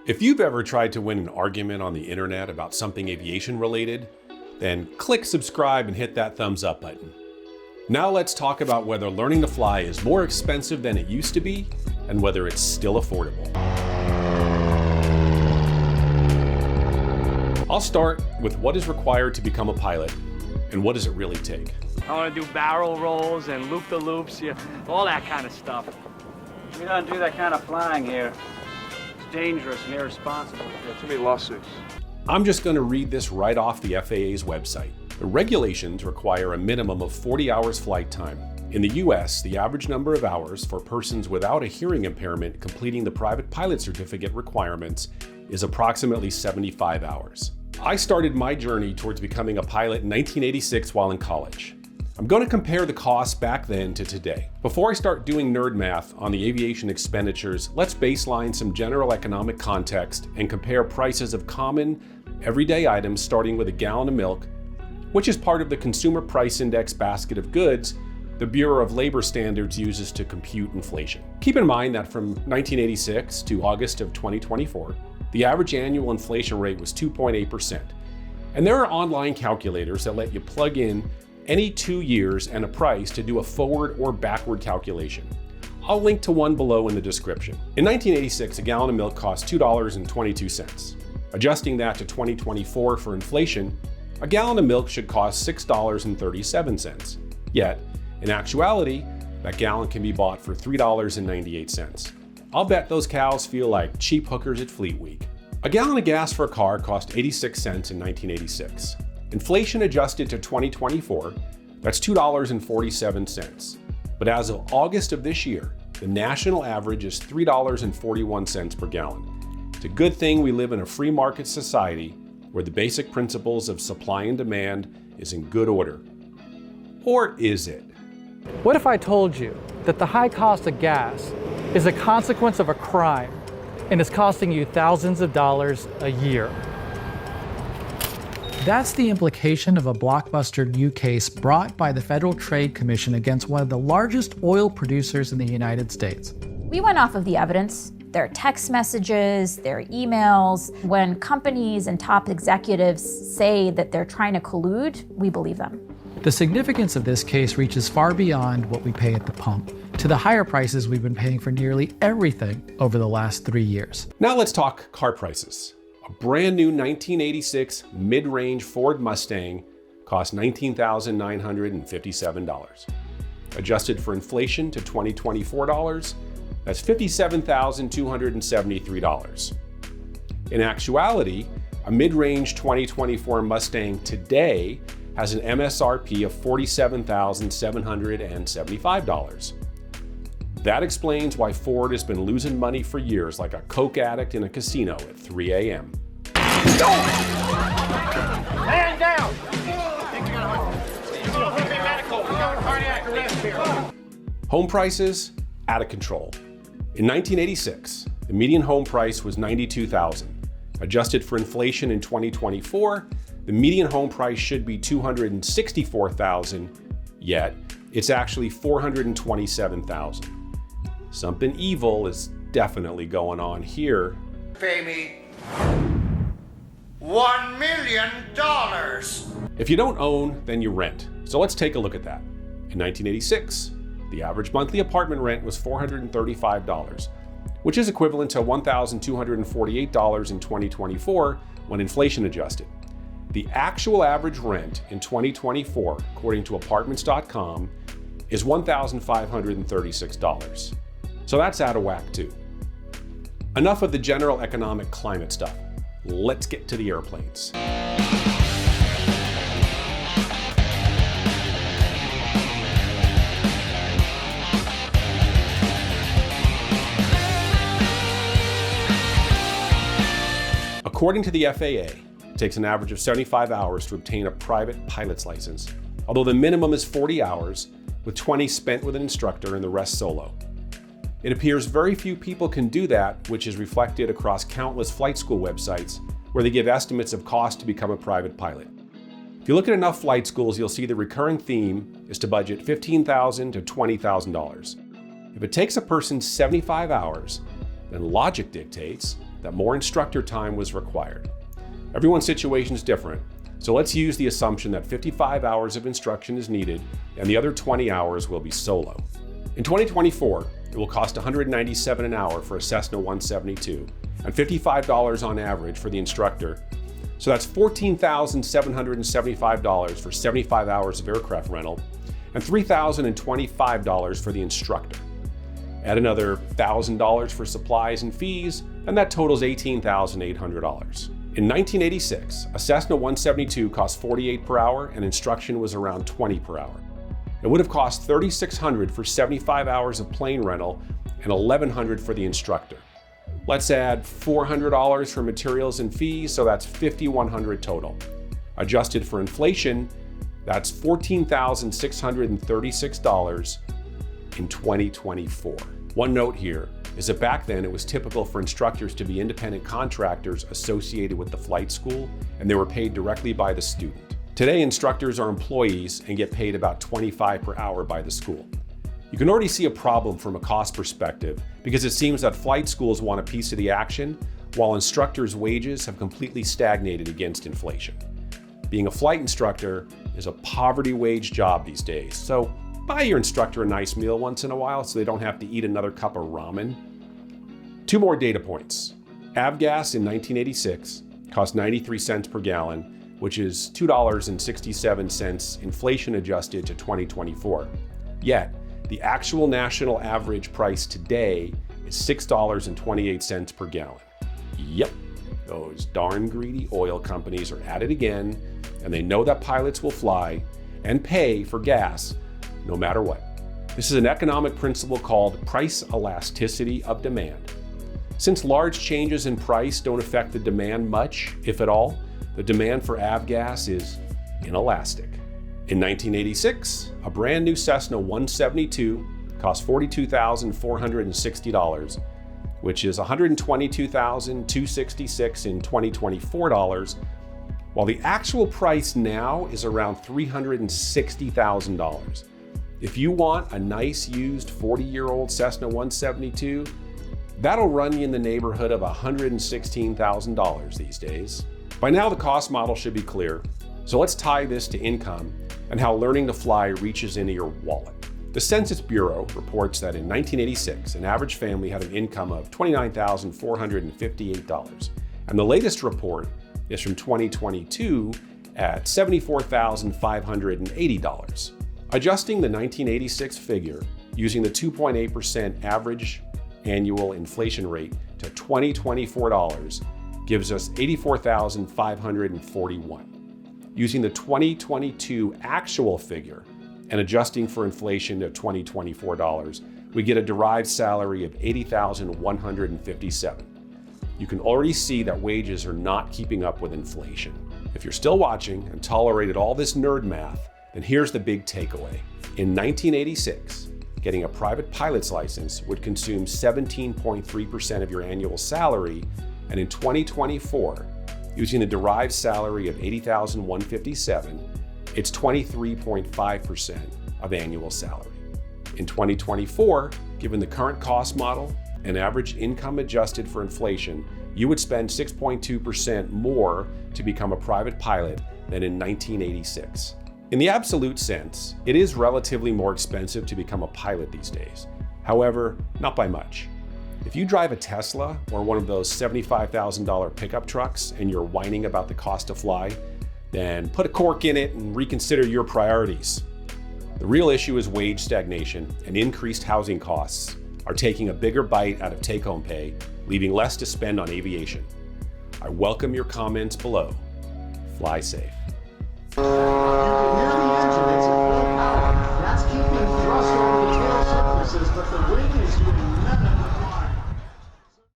If you've ever tried to win an argument on the internet about something aviation related, then click subscribe and hit that thumbs up button. Now let's talk about whether learning to fly is more expensive than it used to be and whether it's still affordable. I'll start with what is required to become a pilot and what does it really take. I want to do barrel rolls and loop-the-loops, all that kind of stuff. We don't do that kind of flying here. It's dangerous and irresponsible. Yeah, too many lawsuits. I'm just going to read this right off the FAA's website. The regulations require a minimum of 40 hours flight time. In the US, the average number of hours for persons without a hearing impairment completing the private pilot certificate requirements is approximately 75 hours. I started my journey towards becoming a pilot in 1986 while in college. I'm going to compare the costs back then to today. Before I start doing nerd math on the aviation expenditures, let's baseline some general economic context and compare prices of common, everyday items starting with a gallon of milk, which is part of the Consumer Price Index basket of goods the Bureau of Labor Standards uses to compute inflation. Keep in mind that from 1986 to August of 2024, the average annual inflation rate was 2.8%. And there are online calculators that let you plug in any 2 years and a price to do a forward or backward calculation. I'll link to one below in the description. In 1986, a gallon of milk cost $2.22. Adjusting that to 2024 for inflation, a gallon of milk should cost $6.37. Yet, in actuality, that gallon can be bought for $3.98. I'll bet those cows feel like cheap hookers at Fleet Week. A gallon of gas for a car cost 86 cents in 1986. Inflation adjusted to 2024, that's $2.47. But as of August of this year, the national average is $3.41 per gallon. It's a good thing we live in a free market society where the basic principles of supply and demand is in good order. Or is it? What if I told you that the high cost of gas is a consequence of a crime and is costing you thousands of dollars a year? That's the implication of a blockbuster new case brought by the Federal Trade Commission against one of the largest oil producers in the United States. We went off of the evidence, their text messages, their emails. When companies and top executives say that they're trying to collude, we believe them. The significance of this case reaches far beyond what we pay at the pump, to the higher prices we've been paying for nearly everything over the last 3 years. Now let's talk car prices. A brand new 1986 mid-range Ford Mustang cost $19,957. Adjusted for inflation to 2024 dollars, that's $57,273. In actuality, a mid-range 2024 Mustang today has an MSRP of $47,775. That explains why Ford has been losing money for years like a coke addict in a casino at 3 a.m. Man down! Cardiac arrest here. Home prices out of control. In 1986, the median home price was $92,000. Adjusted for inflation in 2024, the median home price should be $264,000, yet it's actually $427,000. Something evil is definitely going on here. Pay me $1 million. If you don't own, then you rent. So let's take a look at that. In 1986, the average monthly apartment rent was $435, which is equivalent to $1,248 in 2024 when inflation adjusted. The actual average rent in 2024, according to apartments.com, is $1,536. So that's out of whack too. Enough of the general economic climate stuff. Let's get to the airplanes. According to the FAA, it takes an average of 75 hours to obtain a private pilot's license, although the minimum is 40 hours, with 20 spent with an instructor and the rest solo. It appears very few people can do that, which is reflected across countless flight school websites where they give estimates of cost to become a private pilot. If you look at enough flight schools, you'll see the recurring theme is to budget $15,000 to $20,000. If it takes a person 75 hours, then logic dictates that more instructor time was required. Everyone's situation is different, so let's use the assumption that 55 hours of instruction is needed and the other 20 hours will be solo. In 2024, it will cost $197 an hour for a Cessna 172 and $55 on average for the instructor. So that's $14,775 for 75 hours of aircraft rental and $3,025 for the instructor. Add another $1,000 for supplies and fees, and that totals $18,800. In 1986, a Cessna 172 cost $48 per hour and instruction was around $20 per hour. It would have cost $3,600 for 75 hours of plane rental and $1,100 for the instructor. Let's add $400 for materials and fees, so that's $5,100 total. Adjusted for inflation, that's $14,636 in 2024. One note here is that back then it was typical for instructors to be independent contractors associated with the flight school, and they were paid directly by the student. Today, instructors are employees and get paid about $25 per hour by the school. You can already see a problem from a cost perspective because it seems that flight schools want a piece of the action, while instructors' wages have completely stagnated against inflation. Being a flight instructor is a poverty wage job these days, so buy your instructor a nice meal once in a while so they don't have to eat another cup of ramen. 2 more data points. Avgas in 1986 cost 93 cents per gallon, which is $2.67 inflation adjusted to 2024. Yet, the actual national average price today is $6.28 per gallon. Yep, those darn greedy oil companies are at it again, and they know that pilots will fly and pay for gas no matter what. This is an economic principle called price elasticity of demand. Since large changes in price don't affect the demand much, if at all, the demand for avgas is inelastic. In 1986, a brand new Cessna 172 cost $42,460, which is $122,266 in 2024 dollars, while the actual price now is around $360,000. If you want a nice used 40-year-old Cessna 172, that'll run you in the neighborhood of $116,000 these days. By now, the cost model should be clear, so let's tie this to income and how learning to fly reaches into your wallet. The Census Bureau reports that in 1986, an average family had an income of $29,458, and the latest report is from 2022 at $74,580. Adjusting the 1986 figure using the 2.8% average annual inflation rate to 2024 dollars gives us $84,541. Using the 2022 actual figure and adjusting for inflation to 2024 dollars, we get a derived salary of $80,157. You can already see that wages are not keeping up with inflation. If you're still watching and tolerated all this nerd math, then here's the big takeaway. In 1986, getting a private pilot's license would consume 17.3% of your annual salary, and in 2024, using a derived salary of $80,157, it's 23.5% of annual salary. In 2024, given the current cost model and average income adjusted for inflation, you would spend 6.2% more to become a private pilot than in 1986. In the absolute sense, it is relatively more expensive to become a pilot these days. However, not by much. If you drive a Tesla or one of those $75,000 pickup trucks and you're whining about the cost to fly, then put a cork in it and reconsider your priorities. The real issue is wage stagnation, and increased housing costs are taking a bigger bite out of take-home pay, leaving less to spend on aviation. I welcome your comments below. Fly safe.